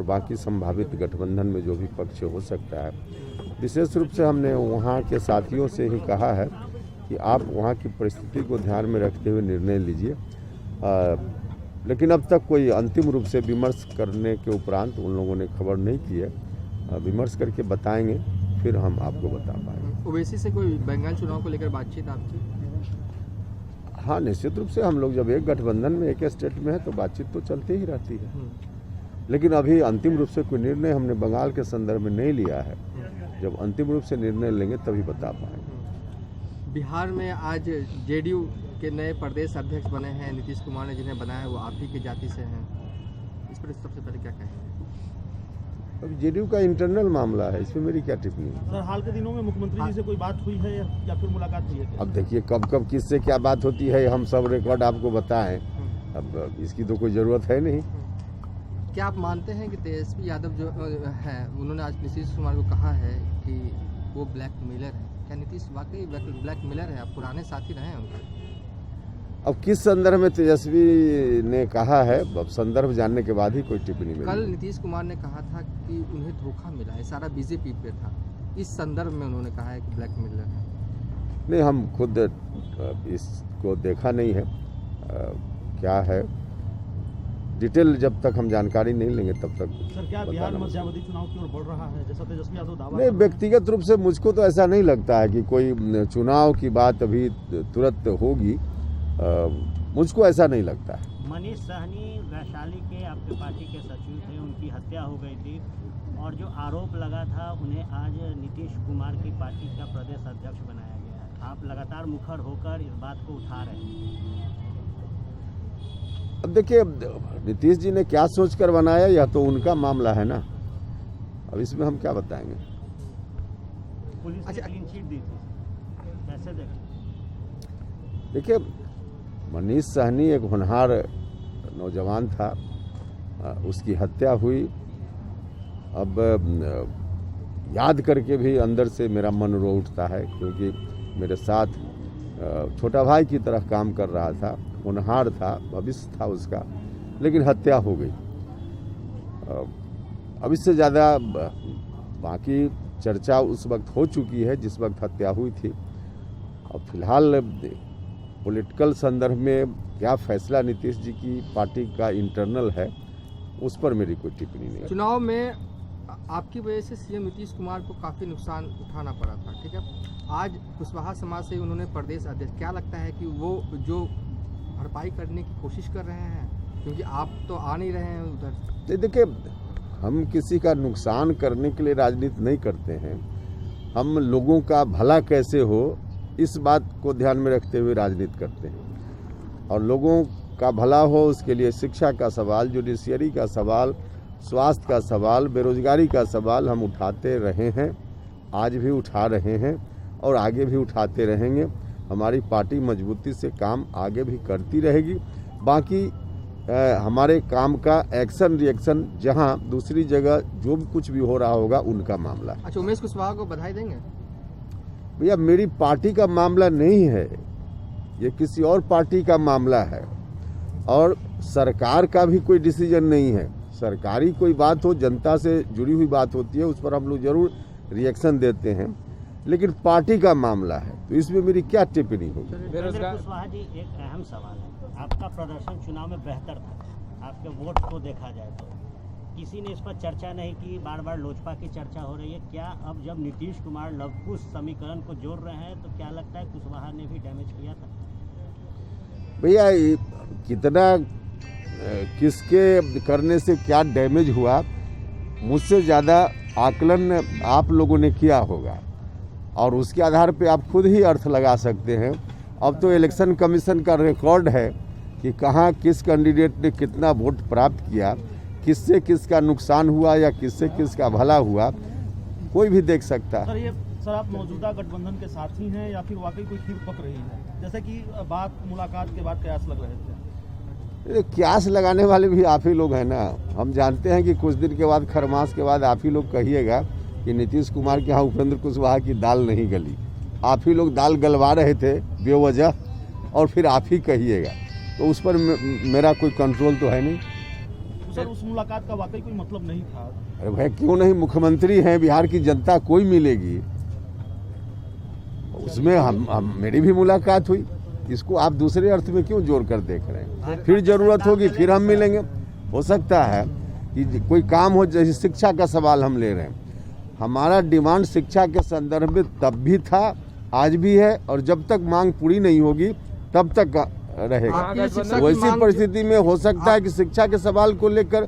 बाकी संभावित गठबंधन में जो भी पक्ष हो सकता है। विशेष रूप से हमने वहाँ के साथियों से ही कहा है कि आप वहाँ की परिस्थिति को ध्यान में रखते हुए निर्णय लीजिए, लेकिन अब तक कोई अंतिम रूप से विमर्श करने के उपरांत उन लोगों ने खबर नहीं की है। विमर्श करके बताएंगे, फिर हम आपको बता पाएंगे। ओवैसी से कोई बंगाल चुनाव को लेकर बातचीत आपकी? हाँ, निश्चित रूप से हम लोग जब एक गठबंधन में एक स्टेट में है तो बातचीत तो चलती ही रहती है, लेकिन अभी अंतिम रूप से कोई निर्णय हमने बंगाल के संदर्भ में नहीं लिया है। जब अंतिम रूप से निर्णय लेंगे तभी बता पाएंगे। बिहार में आज जेडीयू के नए प्रदेश अध्यक्ष बने हैं नीतीश कुमार ने, जिन्हें बनाया है वो आप ही की जाति से हैं। इस पर सबसे पहले क्या कहेंगे? अब जेडीयू का इंटरनल मामला है, इसमें मेरी क्या टिप्पणी है? सर, हाल के दिनों में मुख्यमंत्री जी से कोई बात हुई है या फिर मुलाकात हुई है? अब देखिए कब कब किससे क्या बात होती है हम सब रिकॉर्ड आपको बताएं, अब इसकी तो कोई ज़रूरत है नहीं। क्या आप मानते हैं कि तेजस्वी यादव जो है उन्होंने आज नीतीश कुमार को कहा है कि वो ब्लैकमेलर है? क्या नीतीश वाकई ब्लैकमेलर है? आप पुराने साथी रहे हैं उनके। अब किस संदर्भ में तेजस्वी ने कहा है, अब संदर्भ जानने के बाद ही कोई टिप्पणी मिली। कल नीतीश कुमार ने कहा था कि उन्हें धोखा मिला है, सारा बीजेपी पे था। इस संदर्भ में उन्होंने कहा है कि ब्लैकमेलर है। नहीं, हम खुद इसको देखा नहीं है, क्या है डिटेल जब तक हम जानकारी नहीं लेंगे तब तक। सर, क्या बिहार मध्यावधि चुनाव की ओर बढ़ रहा है जैसा तेजस्वी यादव दावा? नहीं, व्यक्तिगत रूप से मुझको तो ऐसा नहीं लगता है कि कोई चुनाव की बात अभी तुरंत होगी, मुझको ऐसा नहीं लगता है। मनीष सहनी वैशाली के आपके पार्टी के सचिव थे, उनकी हत्या हो गई थी और जो आरोप लगा था उन्हें आज नीतीश कुमार की पार्टी का प्रदेश अध्यक्ष बनाया गया है। आप लगातार मुखर होकर इस बात को उठा रहे हैं। अब देखिए नीतीश जी ने क्या सोचकर बनाया यह तो उनका मामला है ना, अब इसमें हम क्या बताएंगे। पुलिस ने क्लीन चिट दी थी, कैसे देखें? देखिए मनीष सहनी एक होनहार नौजवान था, उसकी हत्या हुई। अब याद करके भी अंदर से मेरा मन रो उठता है, क्योंकि मेरे साथ छोटा भाई की तरह काम कर रहा था, होनहार था, भविष्य था उसका, लेकिन हत्या हो गई। अब इससे ज़्यादा बाकी चर्चा उस वक्त हो चुकी है जिस वक्त हत्या हुई थी। अब फिलहाल पॉलिटिकल संदर्भ में क्या फैसला नीतीश जी की पार्टी का इंटरनल है, उस पर मेरी कोई टिप्पणी नहीं है। चुनाव में आपकी वजह से सीएम नीतीश कुमार को काफ़ी नुकसान उठाना पड़ा था, ठीक है। आज कुशवाहा समाज से उन्होंने प्रदेश अध्यक्ष, क्या लगता है कि वो जो भरपाई करने की कोशिश कर रहे हैं, क्योंकि आप तो आ नहीं रहे हैं उधर? देखिए हम किसी का नुकसान करने के लिए राजनीति नहीं करते हैं, हम लोगों का भला कैसे हो इस बात को ध्यान में रखते हुए राजनीति करते हैं। और लोगों का भला हो उसके लिए शिक्षा का सवाल, जुडिशियरी का सवाल, स्वास्थ्य का सवाल, बेरोजगारी का सवाल हम उठाते रहे हैं, आज भी उठा रहे हैं और आगे भी उठाते रहेंगे। हमारी पार्टी मजबूती से काम आगे भी करती रहेगी। बाकी हमारे काम का एक्शन रिएक्शन जहां दूसरी जगह जो भी कुछ भी हो रहा होगा उनका मामला है। अच्छा, उमेश कुशवाहा को बधाई देंगे? भैया मेरी पार्टी का मामला नहीं है, ये किसी और पार्टी का मामला है और सरकार का भी कोई डिसीजन नहीं है। सरकारी कोई बात हो, जनता से जुड़ी हुई बात होती है, उस पर हम लोग जरूर रिएक्शन देते हैं, लेकिन पार्टी का मामला है तो इसमें मेरी क्या टिप्पणी होगी। बेरोजगार कुशवाहा जी, एक अहम सवाल है, आपका प्रदर्शन चुनाव में बेहतर था, आपके वोट को देखा जाए तो किसी ने इस पर चर्चा नहीं की, बार बार लोजपा की चर्चा हो रही है। क्या अब जब नीतीश कुमार लवकुश समीकरण को जोड़ रहे हैं तो क्या लगता है कुशवाहा ने भी डैमेज किया था? भैया कितना किसके करने से क्या डैमेज हुआ, मुझसे ज़्यादा आकलन आप लोगों ने किया होगा और उसके आधार पे आप खुद ही अर्थ लगा सकते हैं। अब तो इलेक्शन कमीशन का रिकॉर्ड है कि कहाँ किस कैंडिडेट ने कितना वोट प्राप्त किया, किससे किसका नुकसान हुआ या किससे किसका भला हुआ, कोई भी देख सकता है। सर आप मौजूदा गठबंधन के साथी हैं या फिर वाकई कोई खीर पक रही है, जैसे कि बात मुलाकात के बाद कयास लग रहे थे? क्यास लगाने वाले भी आप ही लोग हैं ना। हम जानते हैं कि कुछ दिन के बाद, खरमास के बाद आप ही लोग कहिएगा कि नीतीश कुमार के यहाँ उपेंद्र कुशवाहा की दाल नहीं गली। आप ही लोग दाल गलवा रहे थे बेवजह और फिर आप ही कहिएगा, तो उस पर मेरा कोई कंट्रोल तो है नहीं। सर उस मुलाकात का वाकई कोई मतलब नहीं था। अरे भाई क्यों नहीं, मुख्यमंत्री हैं बिहार की जनता, कोई मिलेगी उसमें। हम मेरी भी मुलाकात हुई, इसको आप दूसरे अर्थ में क्यों जोड़ कर देख रहे हैं? फिर जरूरत होगी फिर हम मिलेंगे। हो सकता है कि कोई काम हो, जैसे शिक्षा का सवाल हम ले रहे हैं, हमारा डिमांड शिक्षा के संदर्भ में तब भी था, आज भी है, और जब तक मांग पूरी नहीं होगी तब तक रहेगा। आपकी शिक्षा की वैसी मांग- परिस्थिति में हो सकता है कि शिक्षा के सवाल को लेकर,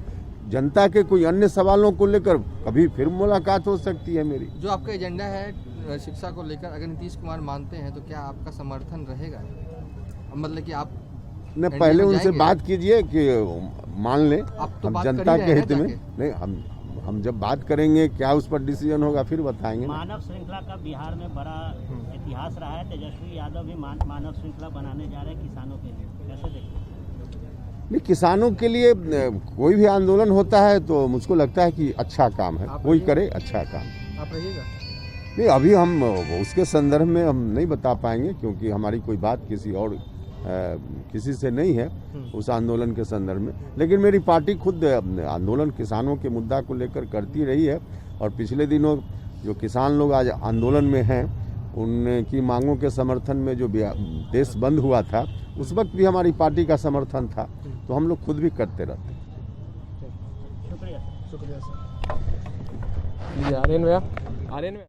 जनता के कोई अन्य सवालों को लेकर कभी फिर मुलाकात हो सकती है मेरी। जो आपका एजेंडा है शिक्षा को लेकर, अगर नीतीश कुमार मानते हैं तो क्या आपका समर्थन रहेगा? मतलब कि आप ने एनडीए पहले में उनसे जाएंगे? बात कीजिए कि मान लें, आप तो हम बात कर ही जनता रहे के हैं हित में जाके। नहीं, हम जब बात करेंगे क्या उस पर डिसीजन होगा फिर बताएंगे ना। मानव श्रृंखला का बिहार में बड़ा इतिहास रहा है। तेजस्वी यादव भी मानव श्रृंखला बनाने जा रहे हैं किसानों के लिए, कैसे देखते हैं? नहीं, किसानों के लिए कोई भी आंदोलन होता है तो मुझको लगता है कि अच्छा काम है, आप कोई रहिए। करे अच्छा काम। आप रहिएगा। नहीं, अभी हम उसके संदर्भ में हम नहीं बता पाएंगे, क्योंकि हमारी कोई बात किसी से नहीं है उस आंदोलन के संदर्भ में। लेकिन मेरी पार्टी खुद आंदोलन किसानों के मुद्दा को लेकर करती रही है, और पिछले दिनों जो किसान लोग आज आंदोलन में हैं उनकी मांगों के समर्थन में जो देश बंद हुआ था उस वक्त भी हमारी पार्टी का समर्थन था, तो हम लोग खुद भी करते रहते हैं। शुक्रिया। शुक्रिया सर। जी आर्यन भैया, आर्यन भैया।